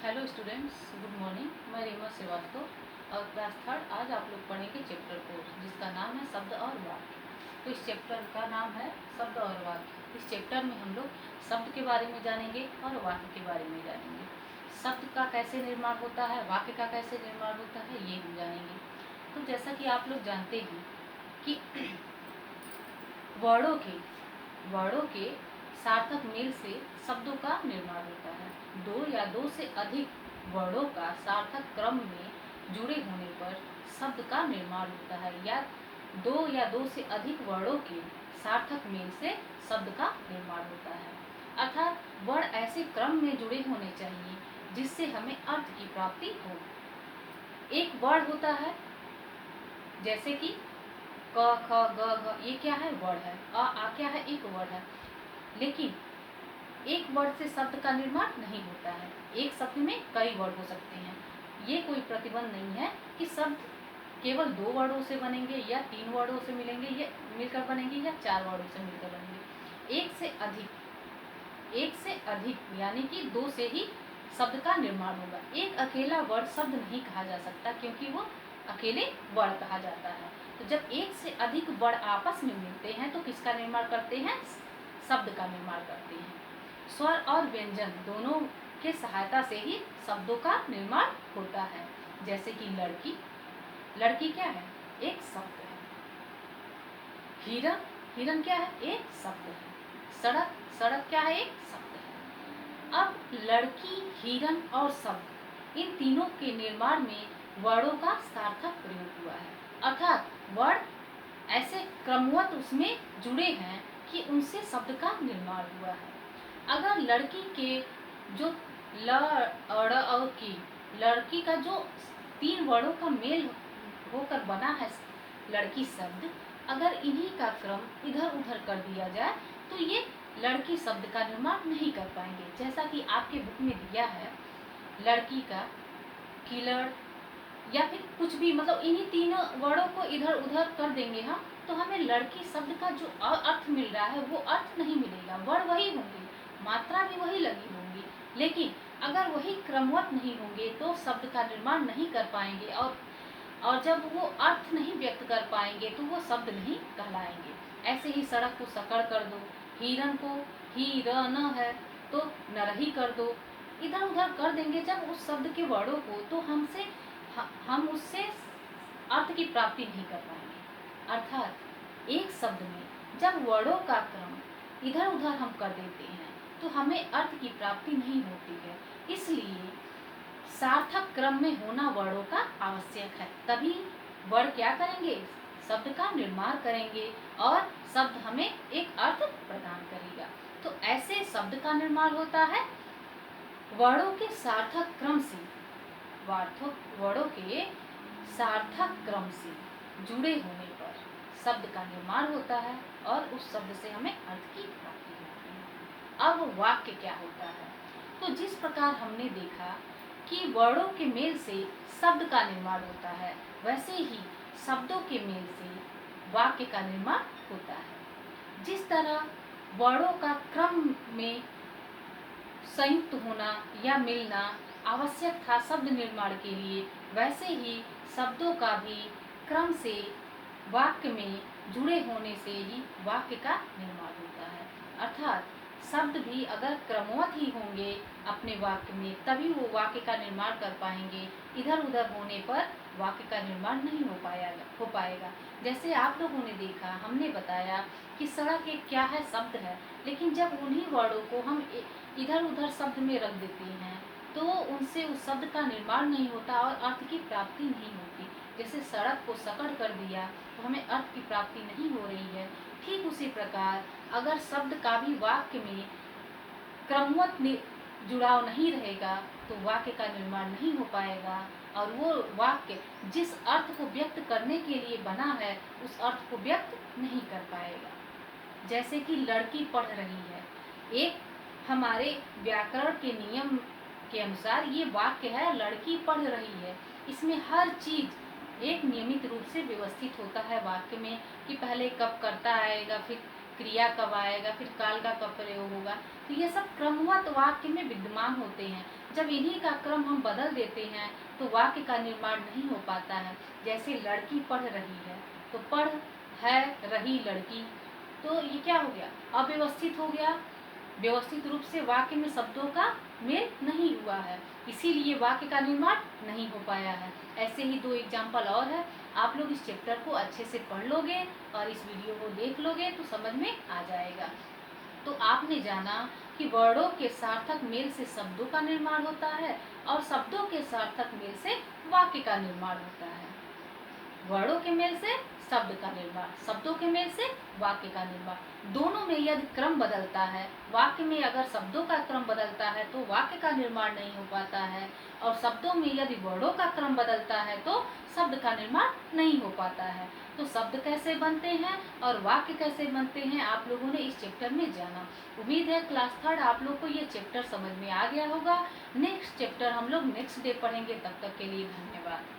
Hello students, good morning. मैं रीमा श्रीवास्तव और class third. आज आप लोग पढ़ेंगे चैप्टर 4 जिसका नाम है शब्द और वाक्य। तो इस चैप्टर का नाम है शब्द और वाक्य। इस चैप्टर में हम लोग शब्द के बारे में जानेंगे और वाक्य के बारे में जानेंगे। शब्द का कैसे निर्माण होता है, वाक्य का कैसे निर्माण होता है, ये हम जानेंगे। तो जैसा कि आप लोग जानते हैं कि वर्णों के सार्थक मेल से शब्दों का निर्माण होता है। दो या दो से अधिक वर्णों का सार्थक क्रम में जुड़े होने पर शब्द का निर्माण होता है, या दो से अधिक वर्णों के सार्थक मेल से शब्द का निर्माण होता है। अर्थात वर्ण ऐसे क्रम में जुड़े होने चाहिए जिससे हमें अर्थ की प्राप्ति हो। एक वर्ण होता है जैसे कि क ख ग घ, ये क्या है? वर्ण है। आ क्या है? एक वर्ण है। लेकिन एक वर्ड से शब्द का निर्माण नहीं होता है। एक शब्द में कई वर्ड हो सकते हैं। ये कोई प्रतिबंध नहीं है कि शब्द केवल दो वर्डों से बनेंगे या तीन वर्डों से मिलेंगे या मिलकर बनेंगे या चार वर्डों से मिलकर बनेंगे। एक से अधिक यानी कि दो से ही शब्द का निर्माण होगा। एक अकेला वर्ड शब्द नहीं कहा जा सकता क्योंकि वो अकेले वर्ड कहा जाता है। तो जब एक से अधिक वर्ड आपस में मिलते हैं तो किसका निर्माण करते हैं? शब्द का निर्माण करते हैं। स्वर और व्यंजन दोनों के सहायता से ही शब्दों का निर्माण होता है। जैसे कि लड़की क्या है? एक शब्द है। हिरन क्या है? एक शब्द है। सड़क क्या है? एक शब्द है। अब लड़की, हिरन और शब्द, इन तीनों के निर्माण में वर्णों का सार्थक प्रयोग हुआ है। अर्थात वर्ण ऐसे क्रमवत उसमें जुड़े हैं कि उनसे शब्द का निर्माण हुआ है। अगर लड़की के जो ल, अड़ और की, लड़की का जो तीन वर्णों का मेल होकर बना है लड़की शब्द, अगर इन्हीं का क्रम इधर उधर कर दिया जाए तो ये लड़की शब्द का निर्माण नहीं कर पाएंगे। जैसा कि आपके बुक में दिया है, लड़की का, किलड़ या फिर कुछ भी, मतलब इन्हीं तीनों वर्णों को इधर उधर कर देंगे हम, तो हमें लड़की शब्द का जो अर्थ मिल रहा है वो अर्थ नहीं मिलेगा। वर्ण वही होंगे, मात्रा भी वही लगी होंगी, लेकिन अगर वही क्रमवत नहीं होंगे तो शब्द का निर्माण नहीं कर पाएंगे, और जब वो अर्थ नहीं व्यक्त कर पाएंगे तो वो शब्द नहीं कहलाएंगे। ऐसे ही सड़क को सकड़ कर दो, हिरन को हिरन है तो नरही कर दो, इधर उधर कर देंगे जब उस शब्द के वर्णों को, तो हम उससे अर्थ की प्राप्ति नहीं कर पाएंगे। अर्थात एक शब्द में जब वर्णों का क्रम इधर उधर हम कर देते हैं तो हमें अर्थ की प्राप्ति नहीं होती है। इसलिए सार्थक क्रम में होना वर्णों का आवश्यक है, तभी वर्ण क्या करेंगे? शब्द का निर्माण करेंगे और शब्द हमें एक अर्थ प्रदान करेगा। तो ऐसे शब्द का निर्माण होता है वर्णों के सार्थक क्रम से, वर्णों के सार्थक क्रम से जुड़े होने पर शब्द का निर्माण होता है और उस शब्द से हमें अर्थ की प्राप्ति होती है। अब वाक्य क्या होता है? तो जिस प्रकार हमने देखा कि वर्णों के मेल से शब्द का निर्माण होता है, वैसे ही शब्दों के मेल से वाक्य का निर्माण होता है। जिस तरह वर्णों का क्रम में संयुक्त होना या मिलना आवश्यक था शब्द निर्माण के लिए, वैसे ही शब्दों का भी क्रम से वाक्य में जुड़े होने से ही वाक्य का निर्माण होता है। अर्थात शब्द भी अगर क्रमवत ही होंगे अपने वाक्य में, तभी वो वाक्य का निर्माण कर पाएंगे। इधर उधर होने पर वाक्य का निर्माण नहीं हो पाएगा। जैसे आप लोगों ने देखा, हमने बताया कि सड़क एक क्या है? शब्द है। लेकिन जब उन्हीं वर्णों को हम इधर उधर शब्द में रख देते हैं तो उनसे उस शब्द का निर्माण नहीं होता और अर्थ की प्राप्ति नहीं होती। जैसे सड़क को सकड़ कर दिया तो हमें अर्थ की प्राप्ति नहीं हो रही है। ठीक उसी प्रकार अगर शब्द का भी वाक्य में क्रमवत जुड़ाव नहीं रहेगा तो वाक्य का निर्माण नहीं हो पाएगा, और वो वाक्य जिस अर्थ को व्यक्त करने के लिए बना है उस अर्थ को व्यक्त नहीं कर पाएगा। जैसे कि लड़की पढ़ रही है, एक हमारे व्याकरण के नियम के अनुसार ये वाक्य है, लड़की पढ़ रही है। इसमें हर चीज एक नियमित रूप से व्यवस्थित होता है वाक्य में, कि पहले कब कर्ता आएगा, फिर क्रिया कब आएगा, फिर काल का कब प्रयोग होगा। तो ये सब क्रमवत वाक्य में विद्यमान होते हैं। जब इन्हीं का क्रम हम बदल देते हैं तो वाक्य का निर्माण नहीं हो पाता है। जैसे लड़की पढ़ रही है, तो पढ़ है रही लड़की, तो ये क्या हो गया, अव्यवस्थित हो गया। व्यवस्थित रूप से वाक्य में शब्दों का मेल नहीं हुआ है, इसीलिए वाक्य का निर्माण नहीं हो पाया है। ऐसे ही 2 एग्जाम्पल और है। आप लोग इस चैप्टर को अच्छे से पढ़ लोगे और इस वीडियो को देख लोगे तो समझ में आ जाएगा। तो आपने जाना कि वर्णों के सार्थक मेल से शब्दों का निर्माण होता है और शब्दों के सार्थक मेल से वाक्य का निर्माण होता है। वर्णों के मेल से शब्द का निर्माण, शब्दों के मेल से वाक्य का निर्माण। दोनों में यदि क्रम बदलता है, वाक्य में अगर शब्दों का क्रम बदलता है तो वाक्य का निर्माण नहीं हो पाता है, और शब्दों में यदि वर्णों का क्रम बदलता है तो शब्द का निर्माण नहीं हो पाता है। तो शब्द कैसे बनते हैं और वाक्य कैसे बनते हैं, आप लोगों ने इस चैप्टर में जाना। उम्मीद है क्लास 3 आप लोग को ये चैप्टर समझ में आ गया होगा। नेक्स्ट चैप्टर हम लोग नेक्स्ट डे पढ़ेंगे। तब तक के लिए धन्यवाद।